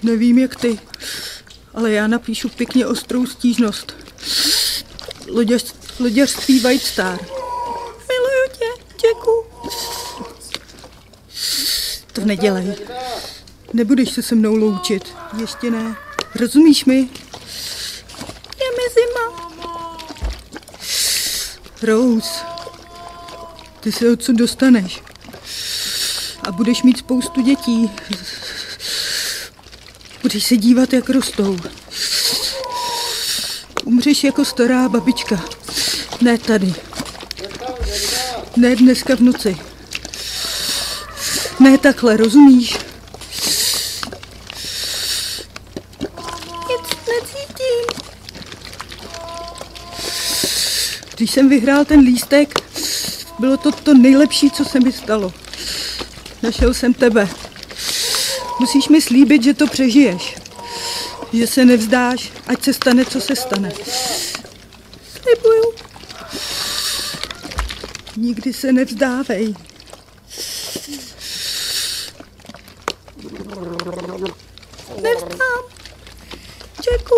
Nevím jak ty, ale já napíšu pěkně ostrou stížnost. Loďařství White Star. Miluju tě, Jacku. To nedělej. Nebudeš se mnou loučit. Ještě ne. Rozumíš mi? Je mi zima. Rose, ty se odsud dostaneš. A budeš mít spoustu dětí. Budeš se dívat, jak rostou. Umřeš jako stará babička. Ne tady. Ne dneska v noci. Ne takhle, rozumíš? Nic necítím. Když jsem vyhrál ten lístek, bylo to nejlepší, co se mi stalo. Našel jsem tebe. Musíš mi slíbit, že to přežiješ. Že se nevzdáš, ať se stane, co se stane. Slibuju. Nikdy se nevzdávej. Nevzdám. Jacku.